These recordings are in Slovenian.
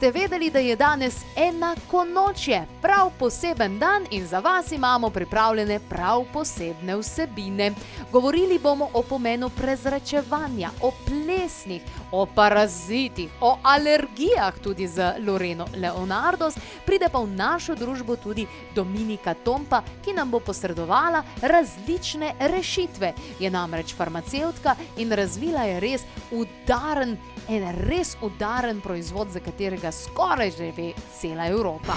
Ste vedeli, da je danes enakonočje, prav poseben dan in za vas imamo pripravljene prav posebne vsebine. Govorili bomo o pomenu prezračevanja, o plesnih, o parazitih, o alergijah tudi z Loreno Leonardos, pride pa v našo družbo tudi Dominika Tompa, ki nam bo posredovala različne rešitve. Je namreč farmacevtka in razvila je res udaren proizvod, za katerega skoraj že ve cela Evropa.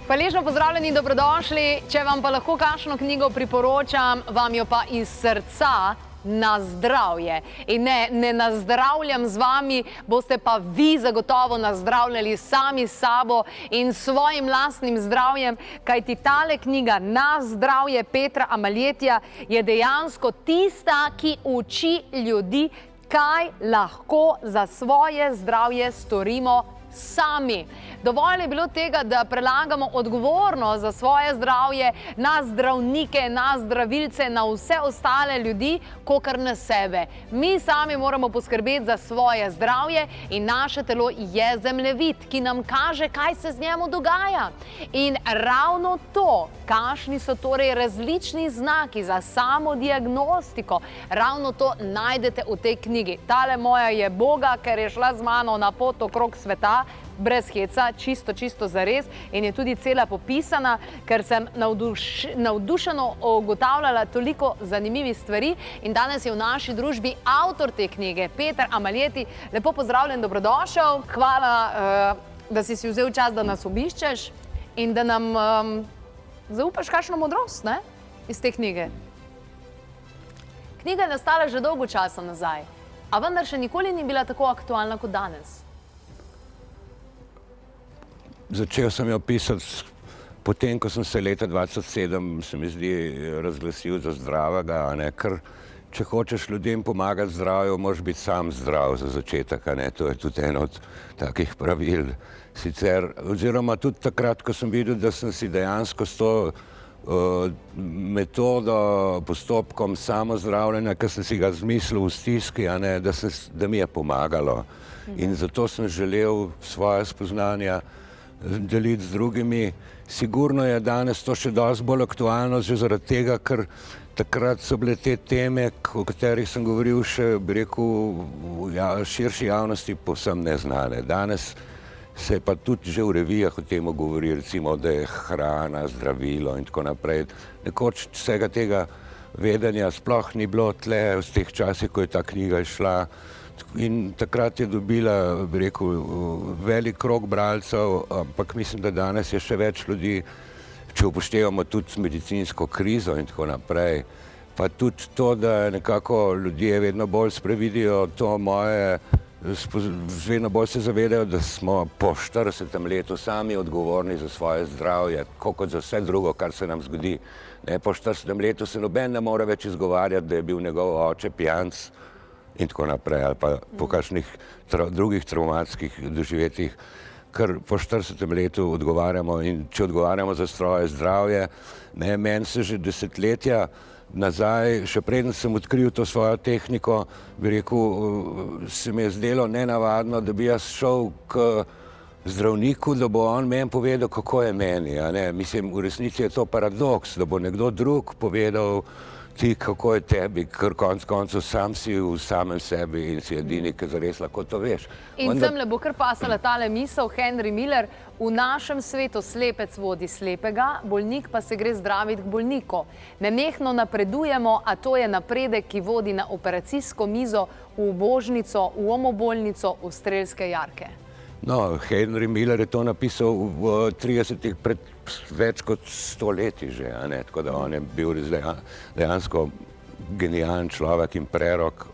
Hvaležno pozdravljeni in dobrodošli. Če vam pa lahko kakšno knjigo priporočam, vam jo pa iz srca na zdravje. In ne nazdravljam z vami, boste pa vi zagotovo nazdravljali sami s sabo in svojim lastnim zdravjem, kajti tale knjiga Na zdravje Petra Amaljetija je dejansko tista, ki uči ljudi, kaj lahko za svoje zdravje storimo sami. Dovolj je bilo tega, da prelagamo odgovornost za svoje zdravje na zdravnike, na zdravilce, na vse ostale ljudi, kakor na sebe. Mi sami moramo poskrbeti za svoje zdravje in naše telo je zemljevid, ki nam kaže, kaj se z njemu dogaja. In ravno to, kakšni so torej različni znaki za samodiagnostiko, ravno to najdete v tej knjigi. Tale moja je Boga, ker je šla z mano na pot okrog sveta, brez heca, čisto zares in je tudi cela popisana, ker sem navdušeno ugotavljala toliko zanimivih stvari in danes je v naši družbi avtor te knjige, Peter Amaljeti. Lepo pozdravljen, dobrodošel. Hvala, da si vzel čas, da nas obiščeš in da nam zaupaš kakšno modrost, ne, iz te knjige. Knjiga je nastala že dolgo časa nazaj, a vendar še nikoli ni bila tako aktualna kot danes. Začel sem jo pisati potem, ko sem se leta 2007, se mi zdi, razglasil za zdravega, ker če hočeš ljudem pomagati zdravju, moraš biti sam zdrav za začetek, to je tudi eno od takih pravil. Sicer, oziroma tudi takrat, ko sem videl, da sem si dejansko s to metodo, postopkom samozdravljenja, ki sem si ga zmislil v stiski, da mi je pomagalo. In zato sem želel svoje spoznanja deliti z drugimi. Sigurno je danes to še dosti bolj aktualno, že zaradi tega, ker takrat so bile te teme, o katerih sem govoril še, bi rekel, v širši javnosti povsem neznane. Danes se pa tudi že v revijah o tem govori, recimo, da je hrana, zdravilo in tako naprej. Nekoč vsega tega vedenja sploh ni bilo tle v teh časih, ko je ta knjiga išla. In takrat je dobila, bi rekel, velik krog bralcev, ampak mislim, da danes je še več ljudi, če upoštevamo tudi medicinsko krizo in tako naprej, pa tudi to, da nekako ljudje vedno bolj sprevidijo to moje, vedno bolj se zavedajo, da smo po 40. letu sami odgovorni za svoje zdravje, kot za vse drugo, kar se nam zgodi. Po 40. letu se noben ne more več izgovarjati, da je bil njegov oče pijanec in tako naprej, ali pa po kakšnih drugih travmatskih doživetjih, ker po 40. letu odgovarjamo in če odgovarjamo za svoje zdravje, meni se že desetletja nazaj, še preden sem odkril to svojo tehniko, bi rekel, se mi je zdelo nenavadno, da bi jaz šel k zdravniku, da bo on meni povedal, kako je meni. Mislim, v resnici je to paradoks, da bo nekdo drug povedal ti, kako je tebi, ker konec koncev sam si v samem sebi in si edini, ki zares lahko to veš. In semle bo kar pasala tale misel, Henry Miller, v našem svetu slepec vodi slepega, bolnik pa se gre zdraviti k bolniku. Nenehno napredujemo, a to je napredek, ki vodi na operacijsko mizo, v ubožnico, v omobolnico, v strelske jarke. No, Henry Miller je to napisal v 30-ih pred več kot 100 leti že, tako da on je bil dejansko genijalen človek in prerok.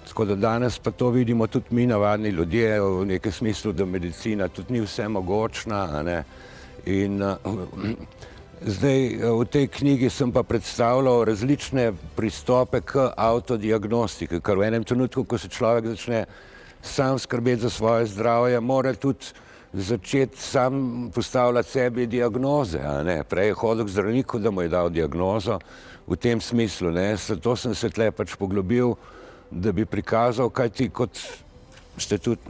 Tako da danes pa to vidimo tudi mi, navadni ljudje, v nekem smislu, da medicina tudi ni vse mogočna, In zdaj v tej knjigi sem pa predstavljal različne pristope k avtodiagnostiki, ker v enem trenutku, ko se človek začne sam skrbeti za svoje zdravje, mora tudi začeti sam postavljati sebi diagnoze. Prej je hodil k zdravniku, da mu je dal diagnozo v tem smislu. Zato sem se tle pač poglobil, da bi prikazal, kaj ti kot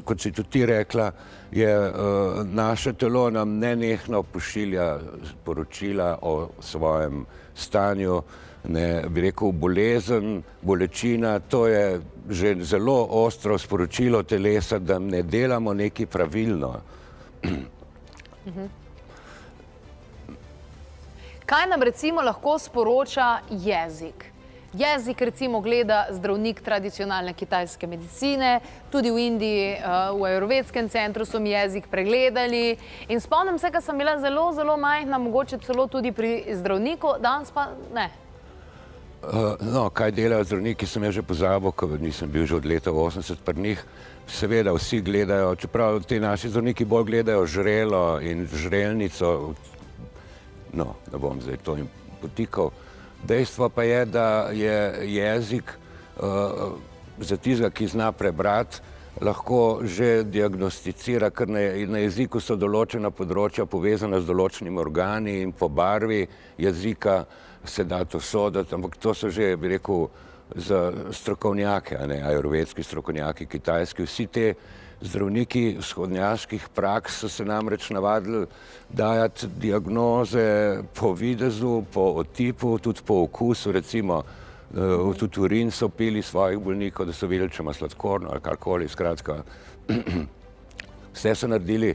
kot si tudi ti rekla, naše telo nam nenehno pošilja poročila o svojem stanju, bi rekel, bolezen, bolečina, to je že zelo ostro sporočilo telesa, da ne delamo nekaj pravilno. Kaj nam recimo lahko sporoča jezik? Jezik recimo gleda zdravnik tradicionalne kitajske medicine, tudi v Indiji, v ajurvedskem centru so mi jezik pregledali in spomnim se, ko sem bila zelo, zelo majhna, mogoče celo tudi pri zdravniku, danes pa ne. No, kaj delajo zdravniki, sem jaz že pozabil, ko nisem bil že od leta 80 pri njih. Seveda vsi gledajo, čeprav ti naši zdravniki bolj gledajo žrelo in žrelnico, no, ne bom zdaj to jim potikal. Dejstvo pa je, da je jezik za tistega, ki zna prebrati, lahko že diagnosticira, ker na jeziku so določena področja povezana z določenimi organi in po barvi jezika se da to soditi, ampak to so že, bi rekel, za strokovnjake, ajurvedski strokovnjaki, kitajski, vsi te zdravniki vzhodnjaških praks so se namreč navadili dajati diagnoze po videzu, po otipu, tudi po okusu, recimo tudi urin so pili svojih bolnikov, da so videli, če ima sladkorno ali karkoli, skratka. Vse so naredili,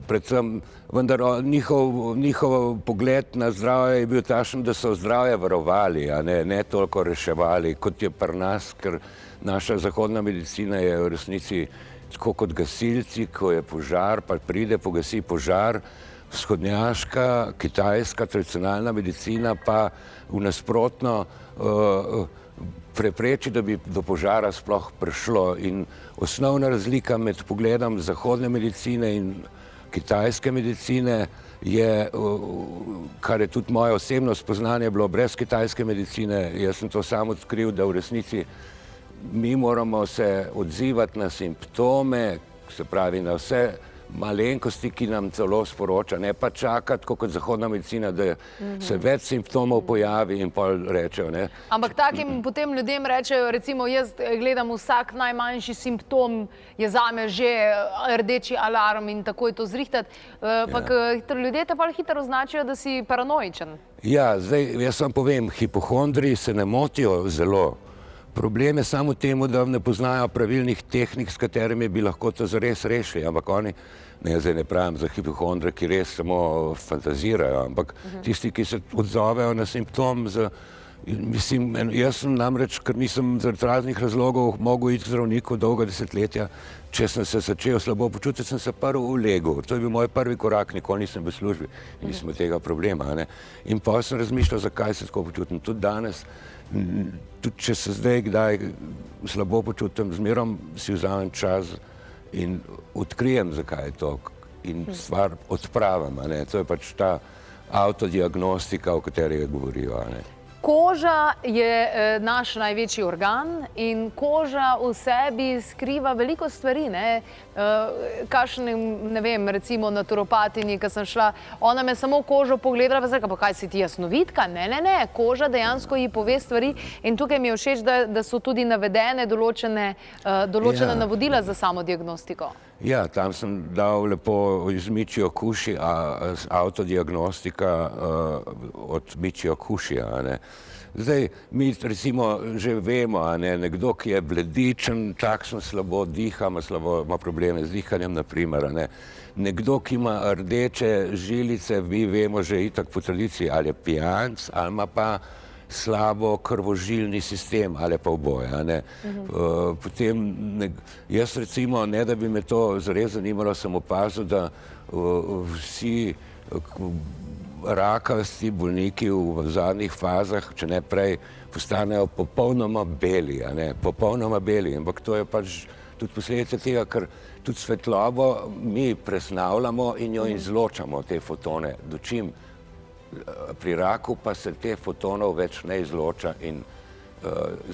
predvsem, vendar njihov pogled na zdravje je bil takšen, da so zdravje varovali, ne toliko reševali, kot je pri nas, ker naša zahodna medicina je v resnici tako kot gasilci, ko je požar, pa pride, pogasi požar, vzhodnjaška, kitajska, tradicionalna medicina pa v nasprotno prepreči, da bi do požara sploh prišlo. In osnovna razlika med pogledom zahodne medicine in kitajske medicine je, kar je tudi moje osebno spoznanje bilo brez kitajske medicine, jaz sem to sam odkril, da v resnici mi moramo se odzivati na simptome, se pravi na vse malenkosti, ki nam celo sporoča, ne pa čakati, kot zahodna medicina, da se več simptomov pojavi in pol rečejo, ne. Ampak takim potem ljudem rečejo, recimo jaz gledam vsak najmanjši simptom, je zame že rdeči alarm in takoj to zrihtati, ampak ljudje te pa hitro označijo, da si paranoičen. Ja, zdaj jaz vam povem, hipohondri se ne motijo zelo. Problem je samo v tem, da ne poznajo pravilnih tehnik, s katerimi bi lahko to zares rešili, ampak oni, zdaj ne pravim za hipohondre, ki res samo fantazirajo, ampak tisti, ki se odzovejo na simptom, mislim, jaz sem namreč, ker nisem zaradi raznih razlogov mogel iti k zdravniku dolga desetletja, če sem se začel slabo počutiti, sem se prvi ulegel. To je bil moj prvi korak, nikoli nisem v službi in nisem tega problema. In pa sem razmišljal, zakaj se tako počutim. Tudi danes, tudi če se zdaj kdaj slabo počutim, zmerom si vzamem čas in odkrijem, zakaj je to in stvar odpravim. To je pač ta avtodiagnostika, o kateri govorijo. Koža je naš največji organ in koža v sebi skriva veliko stvari, ne? Kakšni, ne vem, recimo naturopatini, ko sem šla, ona me samo kožo pogledala, pa sem rekla, pa kaj si ti jasnovidka? Ne, koža dejansko ji pove stvari in tukaj mi je všeč, da so tudi navedene določene navodila za samo diagnostiko. Ja, tam sem dal lepo iz Michio Kushi, avtodiagnostika od Michio Kushija. Zdaj, mi recimo že vemo, nekdo, ki je bledičen, takšno slabo diha, ima probleme z dihanjem, naprimer. Nekdo, ki ima rdeče žilice, mi vemo že itak po tradiciji, ali je pijanec, ali ima pa slabo krvožilni sistem, ali pa oboje. Potem, jaz recimo, ne da bi me to zares zanimalo, sem opazil, da vsi rakasti bolniki v zadnjih fazah, če ne prej, postanejo popolnoma beli, popolnoma beli, ampak to je pač tudi posledica tega, ker tudi svetlobo mi presnavljamo in jo izločamo, te fotone, dočim pri raku pa se te fotonov več ne izloča in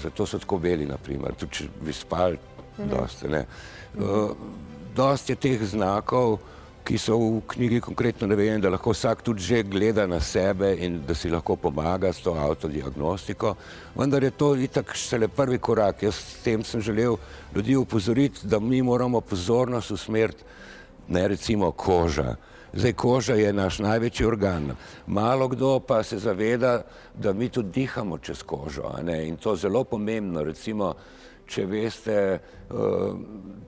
zato so tako beli, naprimer, tudi če bi spali dosti. Dosti je teh znakov, ki so v knjigi konkretno navedeni, da lahko vsak tudi že gleda na sebe in da si lahko pomaga s to avtodiagnostiko. Vendar je to itak šele prvi korak. Jaz s tem sem želel ljudi upozoriti, da mi moramo pozornost usmeriti, ne recimo koža. Zdaj, koža je naš največji organ. Malo kdo pa se zaveda, da mi tudi dihamo čez kožo, a ne? In to zelo pomembno. Recimo, če veste,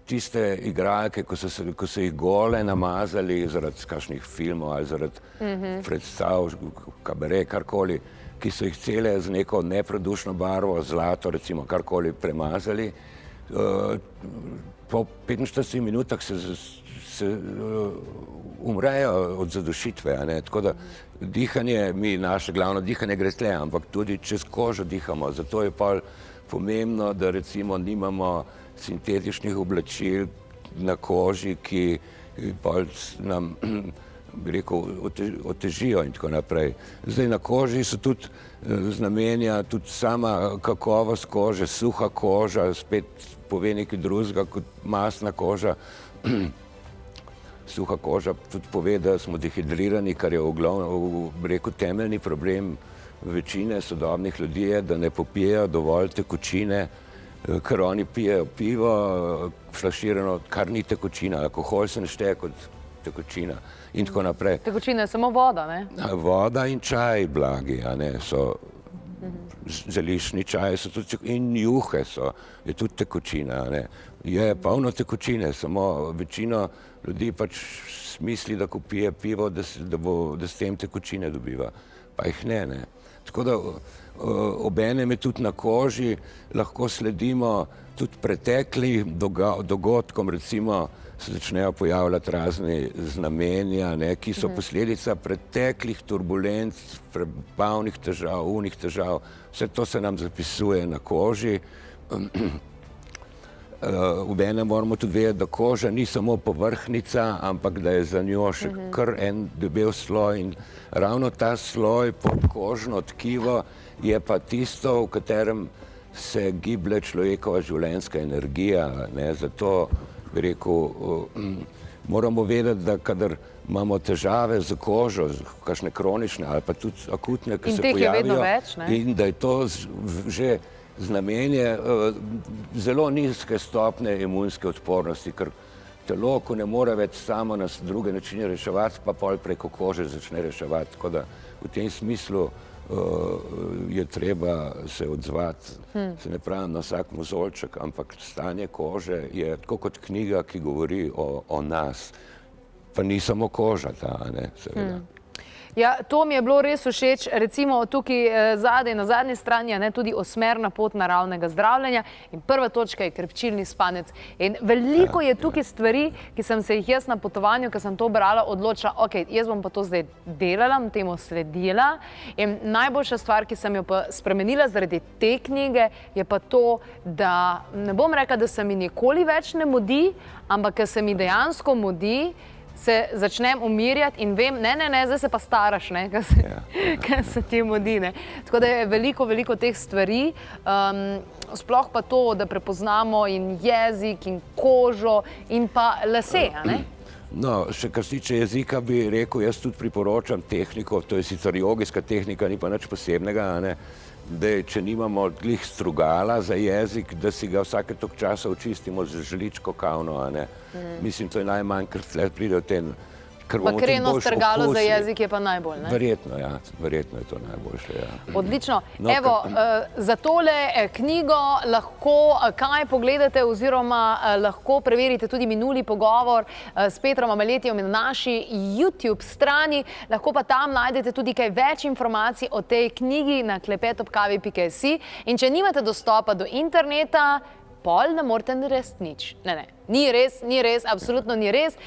tiste igralke, ko so jih gole namazali zaradi kakšnih filmov ali zaradi predstav, kabare, karkoli, ki so jih cele z neko neprodušno barvo, zlato, recimo, karkoli premazali, po 45 minutah se umrejo od zadušitve, a ne? Tako da dihanje, naše glavno dihanje gre tle, ampak tudi čez kožo dihamo, zato je pa pomembno, da recimo nimamo sintetičnih oblačil na koži, ki nam, bi rekel, otežijo in tako naprej. Zdaj na koži so tudi znamenja, tudi sama kakovost kože, suha koža, spet pove nekaj drugega kot masna koža. Suha koža tudi pove, da smo dehidrirani, kar je bi rekel, temeljni problem večine sodobnih ljudi je, da ne popijejo dovolj tekočine, ker oni pijejo pivo, flaširano, kar ni tekočina. Alkohol se ne šteje kot tekočina in tako naprej. Tekočina je samo voda, ne? Voda in čaj blagi, a ne, so zeliščni čaji so tudi, in juhe so, je tudi tekočina, a ne. Je polno tekočine, samo večino ljudi pač misli, da ko pije pivo, da s tem tekočine dobiva, pa jih ne. Tako da obenem je tudi na koži, lahko sledimo tudi preteklim dogodkom, recimo se začnejo pojavljati razni znamenja, ki so posledica preteklih turbulenc, prebavnih težav, unih težav, vse to se nam zapisuje na koži. Obenem moramo tudi vedeti, da koža ni samo povrhnjica, ampak da je za njo še kar en debel sloj in ravno ta sloj podkožno tkivo je pa tisto, v katerem se giblje človekova življenjska energija, ne, zato bi rekel, moramo vedeti, da kadar imamo težave z kožo, kakšne kronične ali pa tudi akutne, ki se pojavijo. In teh je vedno več, ne? In da je to že znamenje zelo nizke stopnje imunske odpornosti, ker telo, ko ne more več samo na druge načine reševati, pa pol preko kože začne reševati. Tako da v tem smislu je treba se odzvati, se ne pravim na vsak mozolček, ampak stanje kože je tako kot knjiga, ki govori o nas. Pa ni samo koža ta, ne, seveda. Ja, to mi je bilo res všeč, recimo tukaj zadaj, na zadnji strani, ne, tudi osmerna pot naravnega zdravljenja in prva točka je krepčilni spanec. In veliko je tukaj stvari, ki sem se jih jaz na potovanju, ko sem to brala, odločila, ok, jaz bom pa to zdaj delala, temu sledila. In najboljša stvar, ki sem jo pa spremenila zaradi te knjige, je pa to, da ne bom rekla, da se mi nikoli več ne mudi, ampak ker se mi dejansko mudi, se začnem umirjati in vem, ne, zdaj se pa staraš, ne, ker se ti mudi, ne. Tako da je veliko teh stvari, sploh pa to, da prepoznamo in jezik in kožo in pa lase, a ne? No, še kar se tiče jezika bi rekel, jaz tudi priporočam tehniko, to je sicer jogijska tehnika, ni pa nič posebnega, a ne, da če nimamo glih strugala za jezik, da si ga vsake toliko časa očistimo z žličko kavno, a ne. Mislim, to je najmanj, ker tle pride v ten, ker bomo tudi Bakreno boljš strgalo za okusili. jezik je pa najbolj, ne? Verjetno, ja, verjetno je to najboljše, ja. Odlično. No, Evo, za tole knjigo lahko kaj pogledate oziroma lahko preverite tudi minuli pogovor s Petrom Ameletijom na naši YouTube strani. Lahko pa tam najdete tudi kaj več informacij o tej knjigi na klepetobkavi.si. In če nimate dostopa do interneta, pol ne morete narediti nič. Ne. Ni res, absolutno ni res.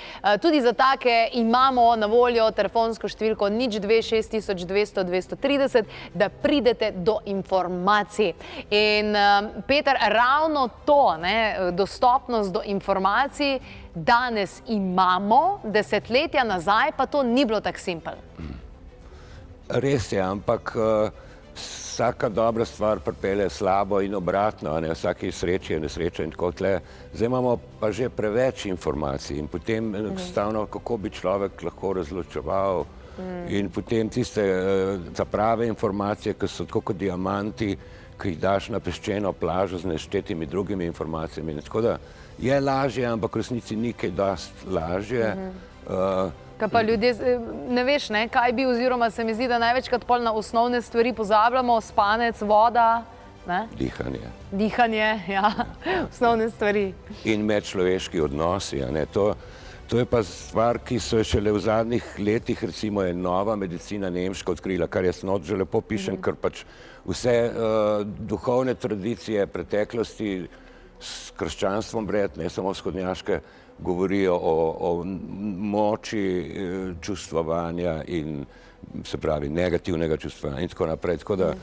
Tudi za take imamo na voljo telefonsko številko 026 da pridete do informacij. In Peter, ravno to, dostopnost do informacij danes imamo, desetletja nazaj pa to ni bilo tako simpel. Res je, ampak vsaka dobra stvar pripelje slabo in obratno, a ne, vsaki sreči je nesreča in tako tle. Zdaj imamo pa že preveč informacij in potem enostavno, kako bi človek lahko razločeval in potem tiste prave informacije, ki so tako kot diamanti, ki jih daš na peščeno plažo z neštetimi drugimi informacijami. Tako da je lažje, ampak v resnici ni kaj dosti lažje. Kaj pa ljudje, ne veš, ne, kaj bi, oziroma se mi zdi, da največkrat pol na osnovne stvari pozabljamo, spanec, voda, ne? Dihanje. Dihanje, ja, osnovne stvari. In medčloveški odnosi, a ne, to je pa stvar, ki so šele v zadnjih letih, recimo je nova medicina nemška odkrila, kar jaz not že lepo pišem, ker pač vse duhovne tradicije preteklosti s krščanstvom vred, ne samo vzhodnjaške, govorijo o moči čustvovanja in se pravi negativnega čustvovanja in tako naprej. Tako da,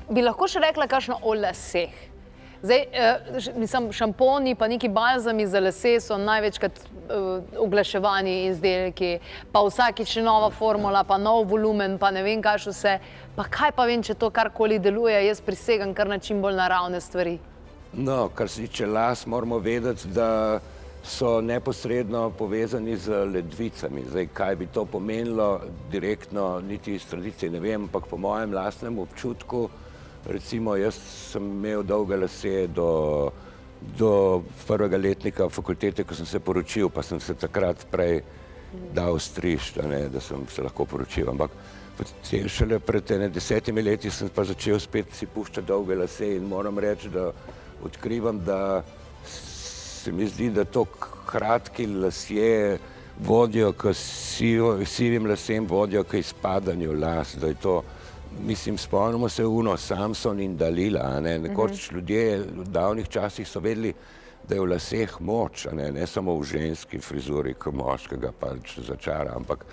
Bi lahko še rekla kakšno o laseh? Zdaj, mislim, šamponi pa neki balzami za lase so največkrat oglaševani izdelki, pa vsakič nova formula, pa nov volumen, pa ne vem kaj še vse. Pa kaj pa vem, če to karkoli deluje, jaz prisegam kar na čim bolj naravne stvari. no, kar se tiče las, moramo vedeti, da so neposredno povezani z ledvicami. Zdaj, kaj bi to pomenilo direktno, niti iz tradicije ne vem, ampak po mojem lastnem občutku, recimo jaz sem imel dolge lase do prvega letnika fakultete, ko sem se poročil, pa sem se takrat prej dal strišt, da sem se lahko poročil. Ampak šele pred 10 leti sem pa začel spet si puščati dolge lase in moram reči, da odkrivam, da se mi zdi, da to kratki lasje vodijo k sivim lasem, vodijo k izpadanju las, da je to, mislim, spomnimo se Samson in Dalila, nekoč ljudje v davnih časih so vedeli, da je v laseh moč, ne samo v ženski frizuri, kot moškega pač začara, ampak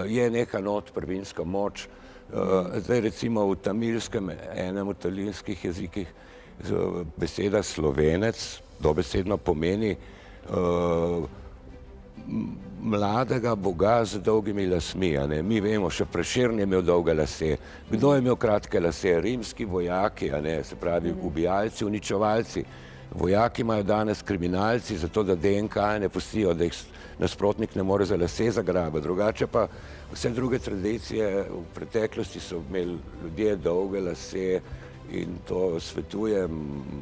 je neka prvinska moč. Zdaj recimo v tamilskem, enem od tamilskih jezikih, beseda slovenec dobesedno pomeni mladega boga z dolgimi lasmi. Mi vemo, še Prešern je imel dolge lase. Kdo je imel kratke lase? Rimski vojaki, se pravi ubijalci, uničevalci. Vojaki imajo danes kriminalci, zato da DNK ne pustijo, da jih nasprotnik ne more za lase zagrabiti. Drugače pa vse druge tradicije v preteklosti so imeli ljudje dolge lase in to svetujem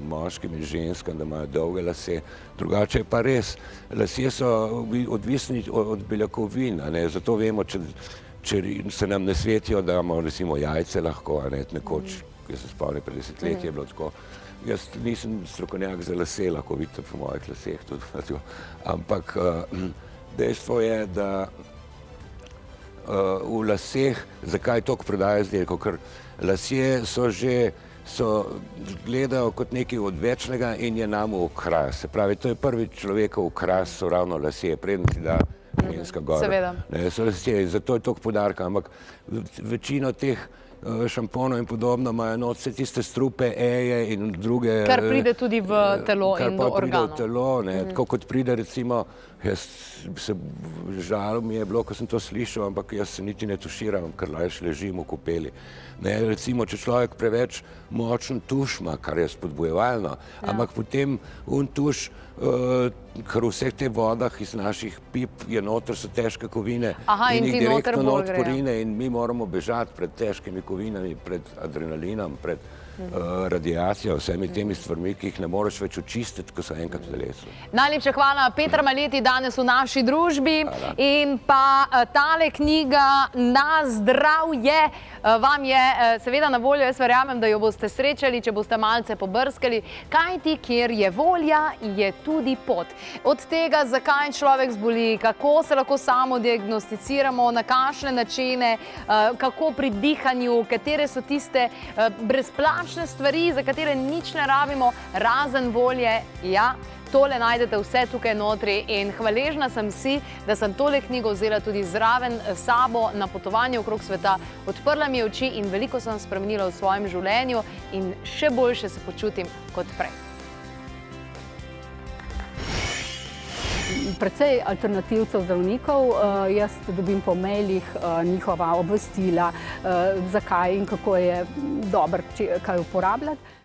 moškim in ženskam, da imajo dolge lase. Drugače je pa res, lasje so odvisni od beljakovin, zato vemo, če se nam ne svetijo, da imamo recimo jajce lahko, nekoč, jaz se spomnim, pred 10 leti je bilo tako. Jaz nisem strokovnjak za lase, lahko vidite po mojih laseh tudi, ampak dejstvo je, da v laseh, zakaj toliko prodajo izdelkov, ker lasje gledajo kot nekaj odvečnega in je nam v okras. Se pravi, to je prvi človekov okras, so ravno lasje, preden si da ženska gor. Seveda. So lasje, zato je toliko poudarka, ampak večino teh šamponov in podobno imajo not vse tiste strupe, eje in druge... Kar pride tudi v telo in do organov. Kar pa pride v telo, tako kot pride recimo, žal mi je bilo, ko sem to slišal, ampak jaz se niti ne tuširam, ker lajš ležim v kopeli. Recimo, če človek preveč močen tuš ima, kar je spodbujevalno, ampak potem tuš, ker v vseh teh vodah iz naših pip je noter so težke kovine in jih direktno not porine in mi moramo bežati pred težkimi kovinami, pred adrenalinom, pred radiacijo, vsemi temi stvarmi, ki jih ne moreš več očistiti, ko so enkrat v telesu. Najlepša hvala, Petra Maleti danes v naši družbi in pa tale knjiga Na zdravje vam je seveda na voljo, jaz verjamem, da jo boste srečali, če boste malce pobrskali, kajti kjer je volja, je tudi pot. Od tega, zakaj človek zboli, kako se lahko samo diagnosticiramo, na kakšne načine, kako pri dihanju, katere so tiste brezplačne stvari, za katere nič ne rabimo, razen volje, ja, tole najdete vse tukaj notri in hvaležna sem si, da sem tole knjigo vzela tudi zraven sabo na potovanje okrog sveta. Odprla mi je oči in veliko sem spremenila v svojem življenju in še boljše se počutim kot prej. precej alternativcev zdravnikov, jaz dobim po mailih njihova obvestila, zakaj in kako je dobro kaj uporabljati.